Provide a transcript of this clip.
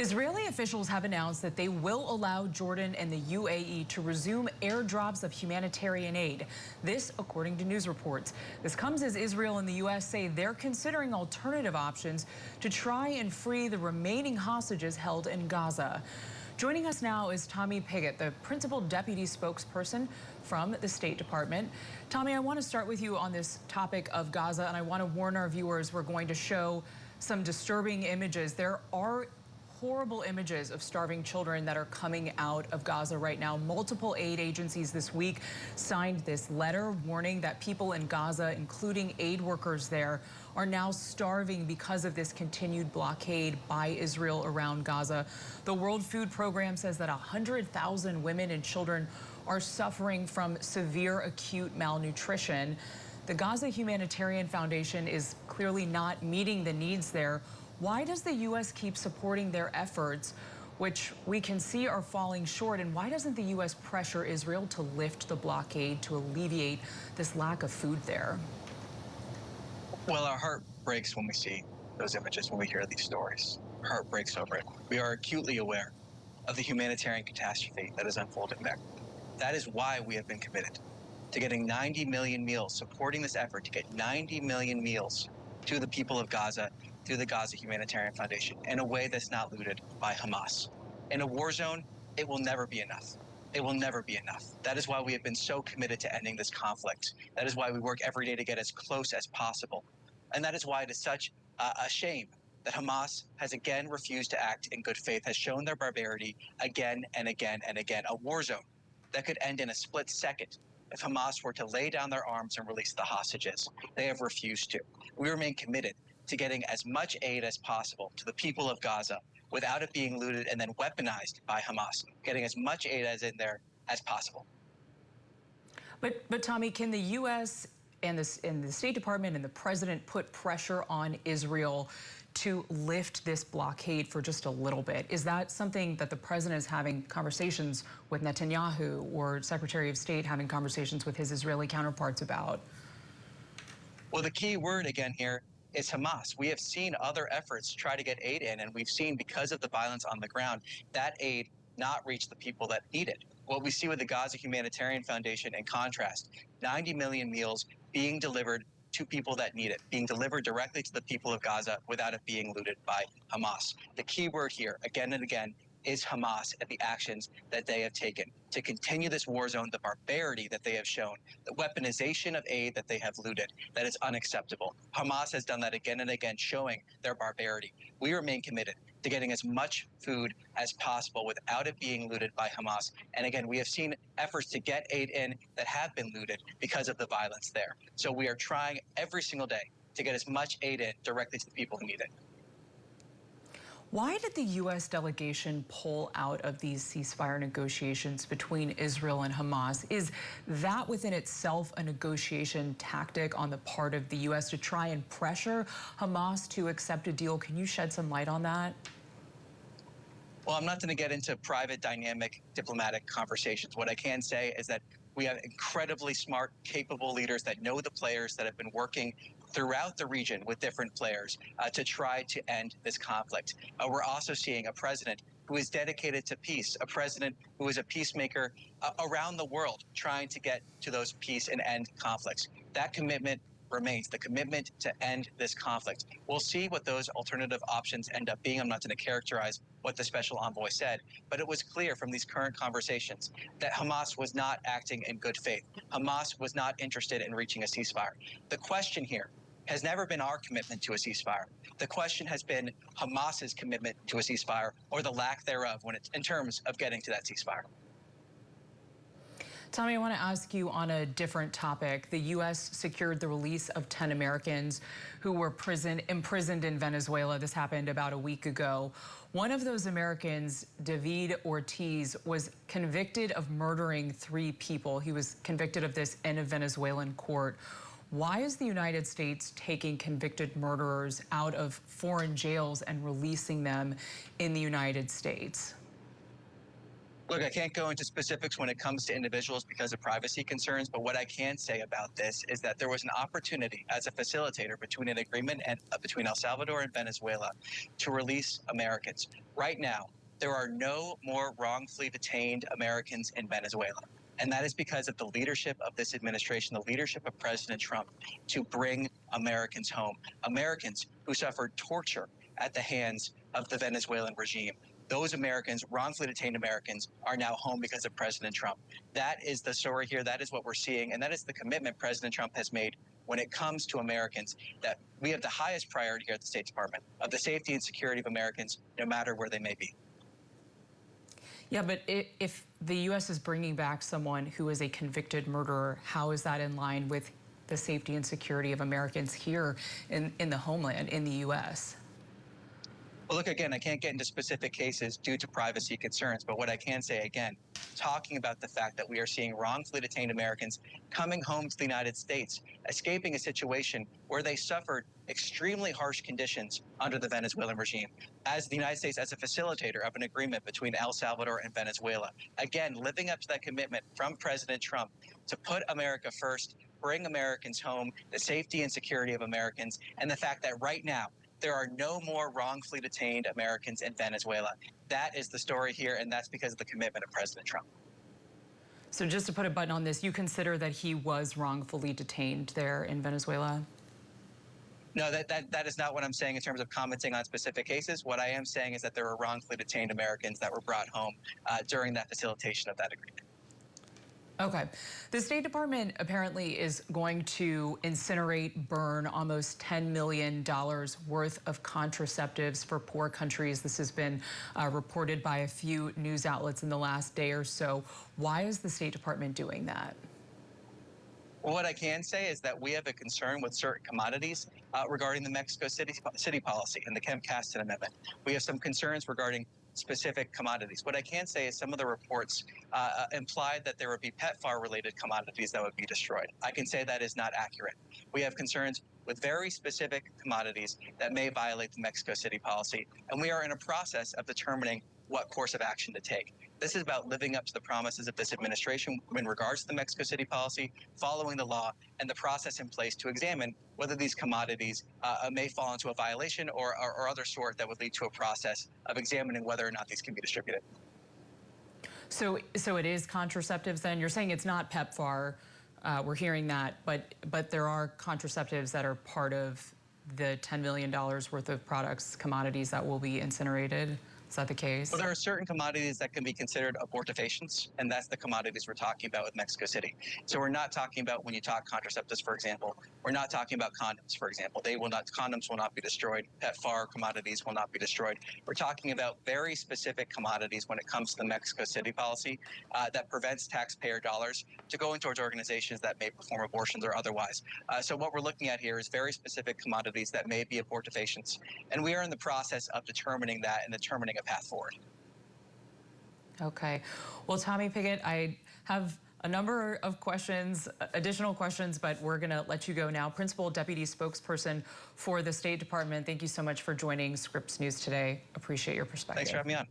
Israeli officials have announced that they will allow Jordan and the UAE to resume airdrops of humanitarian aid. This, according to news reports. This comes as Israel and the U.S. say they're considering alternative options to try and free the remaining hostages held in Gaza. Joining us now is Tommy Pigott, the principal deputy spokesperson from the State Department. Tommy, I want to start with you on this topic of Gaza, and I want to warn our viewers we're going to show some disturbing images. There are horrible images of starving children that are coming out of Gaza right now. Multiple aid agencies this week signed this letter warning that people in Gaza, including aid workers there, are now starving because of this continued blockade by Israel around Gaza. The World Food Program says that 100,000 women and children are suffering from severe acute malnutrition. The Gaza Humanitarian Foundation is clearly not meeting the needs there. Why does the U.S. keep supporting their efforts, which we can see are falling short? And why doesn't the U.S. pressure Israel to lift the blockade to alleviate this lack of food there? Well, our heart breaks when we see those images, when we hear these stories. Our heart breaks over it. We are acutely aware of the humanitarian catastrophe that is unfolding there. That is why we have been committed to getting 90 million meals, supporting this effort to get 90 million meals to the people of Gaza through the Gaza Humanitarian Foundation in a way that's not looted by Hamas. In a war zone, it will never be enough. It will never be enough. That is why we have been so committed to ending this conflict. That is why we work every day to get as close as possible. And that is why it is such a shame that Hamas has again refused to act in good faith, has shown their barbarity again and again and again. A war zone that could end in a split second if Hamas were to lay down their arms and release the hostages. They have refused to. We remain committed to getting as much aid as possible to the people of Gaza without it being looted and then weaponized by Hamas, getting as much aid as in there as possible. But Tommy, can the U.S. and the State Department and the president put pressure on Israel to lift this blockade for just a little bit? Is that something that the president is having conversations with Netanyahu or Secretary of State having conversations with his Israeli counterparts about? Well, the key word again here is Hamas. We have seen other efforts try to get aid in, and we've seen, because of the violence on the ground, that aid not reach the people that need it. What we see with the Gaza Humanitarian Foundation, in contrast, 90 million meals being delivered to people that need it, being delivered directly to the people of Gaza without it being looted by Hamas. The key word here, again and again, is Hamas and the actions that they have taken to continue this war zone, the barbarity that they have shown, the weaponization of aid that they have looted. That is unacceptable. Hamas has done that again and again, showing their barbarity. We remain committed to getting as much food as possible without it being looted by Hamas. And again, we have seen efforts to get aid in that have been looted because of the violence there. So we are trying every single day to get as much aid in directly to the people who need it. Why did the U.S. delegation pull out of these ceasefire negotiations between Israel and Hamas? Is that within itself a negotiation tactic on the part of the U.S. to try and pressure Hamas to accept a deal? Can you shed some light on that? Well, I'm not going to get into private, dynamic, diplomatic conversations. What I can say is that we have incredibly smart, capable leaders that know the players, that have been working throughout the region with different players to try to end this conflict. We're also seeing a president who is dedicated to peace, a president who is a peacemaker around the world, trying to get to those peace and end conflicts. That commitment remains, the commitment to end this conflict. We'll see what those alternative options end up being. I'm not going to characterize what the special envoy said, but it was clear from these current conversations that Hamas was not acting in good faith. Hamas was not interested in reaching a ceasefire. The question here has never been our commitment to a ceasefire. The question has been Hamas's commitment to a ceasefire, or the lack thereof, when it's in terms of getting to that ceasefire. Tommy, I want to ask you on a different topic. The U.S. secured the release of 10 Americans who were imprisoned in Venezuela. This happened about a week ago. One of those Americans, David Ortiz, was convicted of murdering 3 people. He was convicted of this in a Venezuelan court. Why is the United States taking convicted murderers out of foreign jails and releasing them in the United States? Look, I can't go into specifics when it comes to individuals because of privacy concerns, but what I can say about this is that there was an opportunity as a facilitator between an agreement and between El Salvador and Venezuela to release Americans. Right now, there are no more wrongfully detained Americans in Venezuela. And that is because of the leadership of this administration, the leadership of President Trump to bring Americans home. Americans who suffered torture at the hands of the Venezuelan regime. Those Americans, wrongfully detained Americans, are now home because of President Trump. That is the story here. That is what we're seeing. And that is the commitment President Trump has made when it comes to Americans, that we have the highest priority here at the State Department of the safety and security of Americans, no matter where they may be. Yeah, but if the U.S. is bringing back someone who is a convicted murderer, how is that in line with the safety and security of Americans here in the homeland, in the U.S.? Well, look, again, I can't get into specific cases due to privacy concerns, but what I can say, again, talking about the fact that we are seeing wrongfully detained Americans coming home to the United States, escaping a situation where they suffered extremely harsh conditions under the Venezuelan regime, as the United States as a facilitator of an agreement between El Salvador and Venezuela. Again, living up to that commitment from President Trump to put America first, bring Americans home, the safety and security of Americans, and the fact that right now, there are no more wrongfully detained Americans in Venezuela. That is the story here, and that's because of the commitment of President Trump. So just to put a button on this, you consider that he was wrongfully detained there in Venezuela? No, that is not what I'm saying in terms of commenting on specific cases. What I am saying is that there were wrongfully detained Americans that were brought home during that facilitation of that agreement. Okay. The State Department apparently is going to incinerate, burn almost $10 million worth of contraceptives for poor countries. This has been reported by a few news outlets in the last day or so. Why is the State Department doing that? Well, what I can say is that we have a concern with certain commodities regarding the Mexico City policy and the Kemp Caston Amendment. We have some concerns regarding specific commodities. What I can say is some of the reports implied that there would be PEPFAR-related commodities that would be destroyed. I can say that is not accurate. We have concerns with very specific commodities that may violate the Mexico City policy, and we are in a process of determining what course of action to take. This is about living up to the promises of this administration in regards to the Mexico City policy, following the law, and the process in place to examine whether these commodities may fall into a violation or other sort that would lead to a process of examining whether or not these can be distributed. So it is contraceptives then? You're saying it's not PEPFAR. We're hearing that, but there are contraceptives that are part of the $10 million worth of products, commodities that will be incinerated. Is that the case? Well, there are certain commodities that can be considered abortifacients, and that's the commodities we're talking about with Mexico City. So we're not talking about, when you talk contraceptives, for example, we're not talking about condoms, for example. Condoms will not be destroyed. PEPFAR commodities will not be destroyed. We're talking about very specific commodities when it comes to the Mexico City policy that prevents taxpayer dollars to go in towards organizations that may perform abortions or otherwise. So what we're looking at here is very specific commodities that may be abortifacients, and we are in the process of determining that and determining a path forward. Okay. Well, Tommy Pigott, I have a number of questions, additional questions, but we're going to let you go now. Principal Deputy Spokesperson for the State Department, thank you so much for joining Scripps News today. Appreciate your perspective. Thanks for having me on.